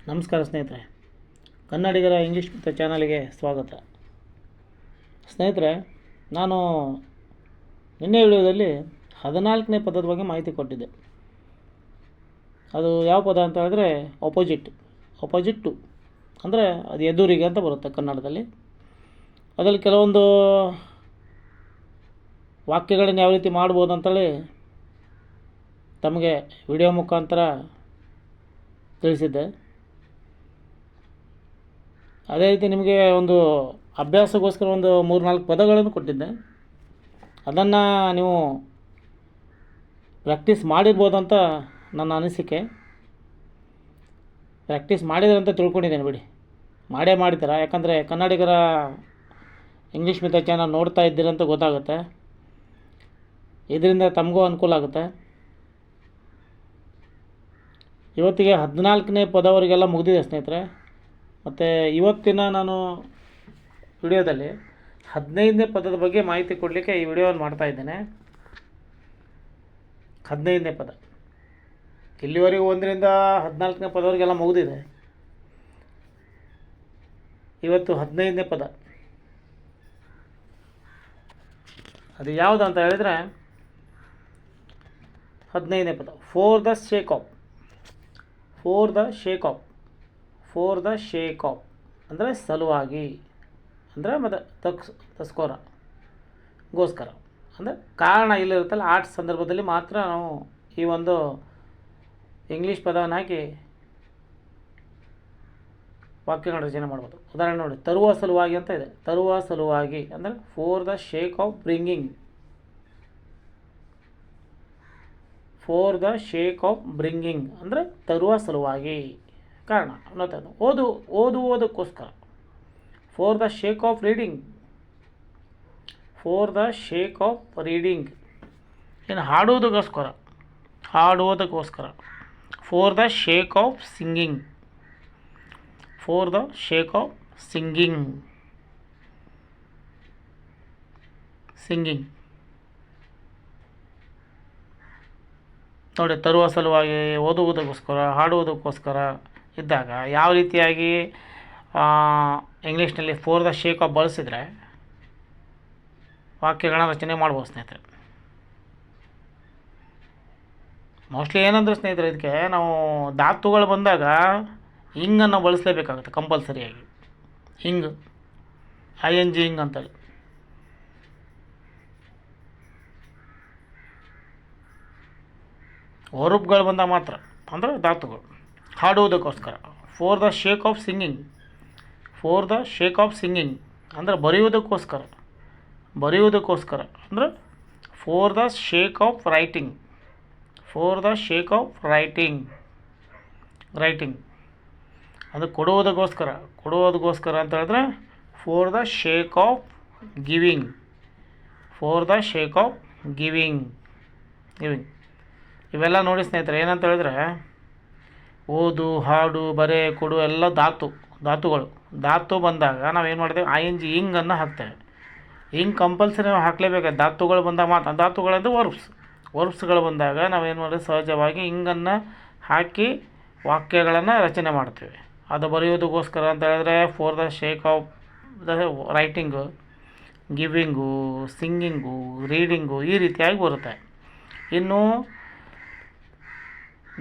ನಮಸ್ಕಾರ ಸ್ನೇಹಿತರೆ, ಕನ್ನಡಿಗರ ಇಂಗ್ಲೀಷ್ ಮಿತ್ರ ಚಾನಲ್ಗೆ ಸ್ವಾಗತ. ಸ್ನೇಹಿತರೆ, ನಾನು ನಿನ್ನೆ ವಿಡಿಯೋದಲ್ಲಿ 14ನೇ ಪದದ ಬಗ್ಗೆ ಮಾಹಿತಿ ಕೊಟ್ಟಿದ್ದೆ. ಅದು ಯಾವ ಪದ ಅಂತ ಹೇಳಿದ್ರೆ ಅಪೋಸಿಟ್ಟು ಅಂದರೆ ಅದು ಎದುರಿಗೆ ಅಂತ ಬರುತ್ತೆ ಕನ್ನಡದಲ್ಲಿ. ಅದರಲ್ಲಿ ಕೆಲವೊಂದು ವಾಕ್ಯಗಳನ್ನು ಯಾವ ರೀತಿ ಮಾಡ್ಬೋದು ಅಂತೇಳಿ ತಮಗೆ ವಿಡಿಯೋ ಮುಖಾಂತರ ತಿಳಿಸಿದ್ದೆ. ಅದೇ ರೀತಿ ನಿಮಗೆ ಒಂದು ಅಭ್ಯಾಸಕ್ಕೋಸ್ಕರ ಒಂದು 3-4 ಪದಗಳನ್ನು ಕೊಟ್ಟಿದ್ದೆ. ಅದನ್ನು ನೀವು ಪ್ರಾಕ್ಟೀಸ್ ಮಾಡಿರ್ಬೋದಂತ ನನ್ನ ಅನಿಸಿಕೆ. ಪ್ರಾಕ್ಟೀಸ್ ಮಾಡಿದ್ರೆ ಅಂತ ತಿಳ್ಕೊಂಡಿದ್ದೇನೆ ಬಿಡಿ. ಮಾಡೇ ಮಾಡ್ತೀರಾ, ಯಾಕಂದರೆ ಕನ್ನಡಿಗರ ಇಂಗ್ಲೀಷ್ ಮಿತ್ರ ಚಾನಲ್ ನೋಡ್ತಾ ಇದ್ದೀರಂತ ಗೊತ್ತಾಗುತ್ತೆ. ಇದರಿಂದ ತಮಗೂ ಅನುಕೂಲ ಆಗುತ್ತೆ. ಇವತ್ತಿಗೆ 14ನೇ ಪದವರೆಗೆಲ್ಲ ಮುಗಿದಿದೆ ಸ್ನೇಹಿತರೆ. ಮತ್ತು ಇವತ್ತಿನ ನಾನು ವಿಡಿಯೋದಲ್ಲಿ 15ನೇ ಪದದ ಬಗ್ಗೆ ಮಾಹಿತಿ ಕೊಡಲಿಕ್ಕೆ ಈ ವಿಡಿಯೋವನ್ನು ಮಾಡ್ತಾಯಿದ್ದೇನೆ. 15ನೇ ಪದ ಇಲ್ಲಿವರೆಗೂ 1ರಿಂದ 14ನೇ ಪದವರೆಗೆಲ್ಲ ಮುಗಿದಿದೆ. ಇವತ್ತು 15ನೇ ಪದ. ಅದು ಯಾವುದು ಅಂತ ಹೇಳಿದರೆ 15ನೇ ಪದ ಫಾರ್ ದ ಶೇಕ್ ಆಫ್ ಅಂದರೆ ಸಲುವಾಗಿ, ಅಂದರೆ ಮತ್ತು ಗೋಸ್ಕರ ಅಂದರೆ ಕಾರಣ ಇಲ್ಲಿರುತ್ತಲ್ಲ. ಆ ಸಂದರ್ಭದಲ್ಲಿ ಮಾತ್ರ ನಾವು ಈ ಒಂದು ಇಂಗ್ಲೀಷ್ ಪದವನ್ನು ಹಾಕಿ ವಾಕ್ಯಗಳ ರಚನೆ ಮಾಡ್ಬೋದು. ಉದಾಹರಣೆ ನೋಡಿ, ತರುವ ಸಲುವಾಗಿ ಅಂತ ಇದೆ. ತರುವ ಸಲುವಾಗಿ ಅಂದರೆ for the sake of bringing ಅಂದರೆ ತರುವ ಸಲುವಾಗಿ, ಕಾರಣ ಅನ್ನೋದು. ಓದುವುದಕ್ಕೋಸ್ಕರ for the sake of reading. ಇನ್ನು ಹಾಡುವುದಕ್ಕೋಸ್ಕರ for the sake of singing ನೋಡಿ, ತರುವ ಸಲುವಾಗಿ, ಓದುವುದಕ್ಕೋಸ್ಕರ, ಹಾಡುವುದಕ್ಕೋಸ್ಕರ ಇದ್ದಾಗ ಯಾವ ರೀತಿಯಾಗಿ ಇಂಗ್ಲೀಷ್ನಲ್ಲಿ ಫಾರ್ ದ ಶೇಕ್ ಆಫ್ ಬಳಸಿದರೆ ವಾಕ್ಯಗಳನ್ನ ರಚನೆ ಮಾಡ್ಬೋದು ಸ್ನೇಹಿತರೆ. ಮೋಸ್ಟ್ಲಿ ಏನಂದ್ರೆ ಸ್ನೇಹಿತರೆ, ಇದಕ್ಕೆ ನಾವು ಧಾತುಗಳು ಬಂದಾಗ ಹಿಂಗನ್ನು ಬಳಸಲೇಬೇಕಾಗುತ್ತೆ ಕಂಪಲ್ಸರಿಯಾಗಿ. ING ಅಂತೇಳಿ. ವರ್ಬ್ಗಳು ಬಂದಾಗ ಮಾತ್ರ, ಅಂದರೆ ಧಾತುಗಳು. ಹಾಡುವುದಕ್ಕೋಸ್ಕರ for the sake of singing ಅಂದರೆ ಬರೆಯುವುದಕ್ಕೋಸ್ಕರ ಅಂದರೆ for the sake of writing ಅದು ಕೊಡುವುದಕ್ಕೋಸ್ಕರ ಅಂತ ಹೇಳಿದ್ರೆ for the sake of giving. ಇವೆಲ್ಲ ನೋಡಿ ಸ್ನೇಹಿತರೆ, ಏನಂತ ಹೇಳಿದ್ರೆ ಓದು, ಹಾಡು, ಬರೆ, ಕೊಡು ಎಲ್ಲ ಧಾತುಗಳು. ಧಾತು ಬಂದಾಗ ನಾವೇನು ಮಾಡ್ತೇವೆ, ಇಂಗನ್ನು ಹಾಕ್ತೇವೆ. ಕಂಪಲ್ಸರಿ ನಾವು ಹಾಕಲೇಬೇಕು. ಧಾತುಗಳು ಬಂದಾಗ ಮಾತ್ರ. ಧಾತುಗಳಂದರೆ ವರ್ಬ್ಸ್ಗಳು ಬಂದಾಗ ನಾವೇನು ಮಾಡಿದ್ರೆ ಸಹಜವಾಗಿ ಇಂಗನ್ನು ಹಾಕಿ ವಾಕ್ಯಗಳನ್ನು ರಚನೆ ಮಾಡ್ತೇವೆ. ಅದು ಬರೆಯೋದಕ್ಕೋಸ್ಕರ ಅಂತ ಹೇಳಿದ್ರೆ for the sake of the writing, giving, singing, reading ಈ ರೀತಿಯಾಗಿ ಬರುತ್ತೆ. ಇನ್ನು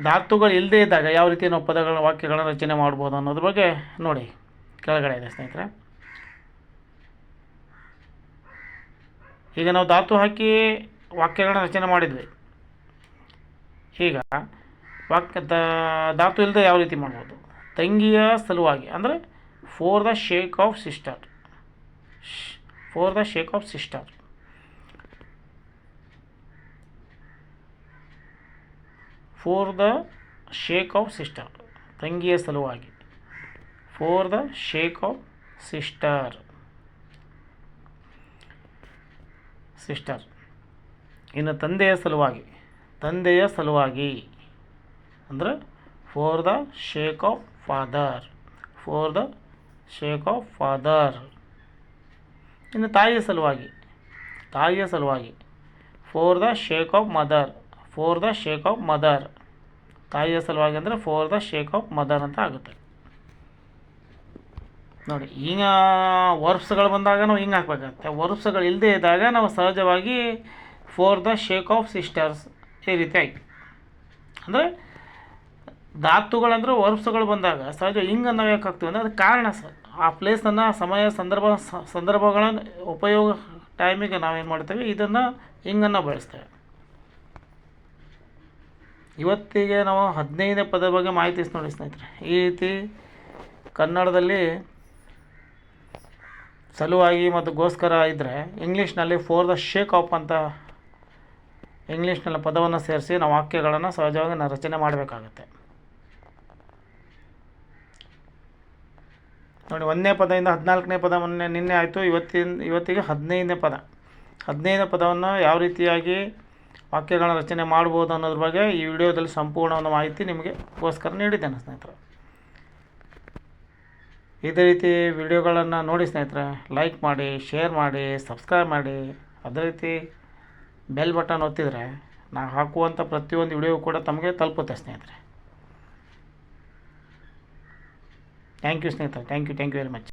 ಧಾತುಗಳು ಇಲ್ಲದೇ ಇದ್ದಾಗ ಯಾವ ರೀತಿ ನಾವು ವಾಕ್ಯಗಳನ್ನು ರಚನೆ ಮಾಡ್ಬೋದು ಅನ್ನೋದ್ರ ಬಗ್ಗೆ ನೋಡಿ, ಕೆಳಗಡೆ ಇದೆ ಸ್ನೇಹಿತರೆ. ಈಗ ನಾವು ಧಾತು ಹಾಕಿ ವಾಕ್ಯಗಳನ್ನ ರಚನೆ ಮಾಡಿದ್ವಿ. ಈಗ ಧಾತು ಇಲ್ಲದೆ ಯಾವ ರೀತಿ ಮಾಡ್ಬೋದು, ತಂಗಿಯ ಸಲುವಾಗಿ ಅಂದರೆ for the sake of sister. ತಂಗಿಯ ಸಲುವಾಗಿ for the sake of sister. ಇನ್ನು ತಂದೆಯ ಸಲುವಾಗಿ ಅಂದರೆ for the sake of father. ಇನ್ನು ತಾಯಿಯ ಸಲುವಾಗಿ for the sake of mother. ತಾಯಿಯ ಸಲುವಾಗಿ ಅಂದರೆ for the sake of mother ಅಂತ ಆಗುತ್ತೆ. ನೋಡಿ ಈಗ ವರ್ಬ್ಸ್ಗಳು ಬಂದಾಗ ನಾವು ಹಿಂಗೆ ಹಾಕ್ಬೇಕಾಗತ್ತೆ. ವರ್ಬ್ಸ್ಗಳು ಇಲ್ಲದೆ ಇದ್ದಾಗ ನಾವು ಸಹಜವಾಗಿ for the sake of sisters ಈ ರೀತಿಯಾಗಿ, ಅಂದರೆ ಧಾತುಗಳಂದ್ರೆ ವರ್ಬ್ಸ್ಗಳು ಬಂದಾಗ ಸಹಜ ಹಿಂಗೆ ನಾವು ಯಾಕೆ ಹಾಕ್ತೀವಿ ಅಂದರೆ ಅದು ಕಾರಣ ಸರ್. ಆ ಪ್ಲೇಸನ್ನು ಸಮಯ ಸಂದರ್ಭಗಳನ್ನು ಉಪಯೋಗ ಟೈಮಿಗೆ ನಾವೇನು ಮಾಡ್ತೇವೆ, ಇದನ್ನು ಹಿಂಗನ್ನು ಬಳಸ್ತೇವೆ. ಇವತ್ತಿಗೆ ನಾವು 15ನೇ ಪದ ಬಗ್ಗೆ ಮಾಹಿತಿ ನೋಡಿ ಸ್ನೇಹಿತರೆ. ಈ ರೀತಿ ಕನ್ನಡದಲ್ಲಿ ಸಲುವಾಗಿ ಮತ್ತು ಗೋಸ್ಕರ ಇದ್ದರೆ, ಇಂಗ್ಲೀಷ್ನಲ್ಲಿ ಫಾರ್ ದ ಶೇಕ್ ಆಫ್ ಅಂತ ಇಂಗ್ಲೀಷ್ನಲ್ಲಿ ಪದವನ್ನು ಸೇರಿಸಿ ನಾವು ವಾಕ್ಯಗಳನ್ನು ಸಹಜವಾಗಿ ನಾವು ರಚನೆ ಮಾಡಬೇಕಾಗತ್ತೆ. ನೋಡಿ, 1ನೇ ಪದದಿಂದ 14ನೇ ಪದ ನಿನ್ನೆ ಆಯಿತು. ಇವತ್ತಿಗೆ 15ನೇ ಪದ. 15ನೇ ಪದವನ್ನು ಯಾವ ರೀತಿಯಾಗಿ ವಾಕ್ಯಗಳನ್ನ ರಚನೆ ಮಾಡ್ಬೋದು ಅನ್ನೋದ್ರ ಬಗ್ಗೆ ಈ ವಿಡಿಯೋದಲ್ಲಿ ಸಂಪೂರ್ಣ ಒಂದು ಮಾಹಿತಿ ನಿಮಗೆಗೋಸ್ಕರ ನೀಡಿದ್ದೇನೆ ಸ್ನೇಹಿತರೆ. ಇದೇ ರೀತಿ ವಿಡಿಯೋಗಳನ್ನು ನೋಡಿ ಸ್ನೇಹಿತರೆ, ಲೈಕ್ ಮಾಡಿ, ಶೇರ್ ಮಾಡಿ, ಸಬ್ಸ್ಕ್ರೈಬ್ ಮಾಡಿ. ಅದೇ ರೀತಿ ಬೆಲ್ ಬಟನ್ ಒತ್ತಿದರೆ ನಾನು ಹಾಕುವಂಥ ಪ್ರತಿಯೊಂದು ವಿಡಿಯೋ ಕೂಡ ತಮಗೆ ತಲುಪುತ್ತೆ ಸ್ನೇಹಿತರೆ. ಥ್ಯಾಂಕ್ ಯು ಸ್ನೇಹಿತರೆ. Thank you very much.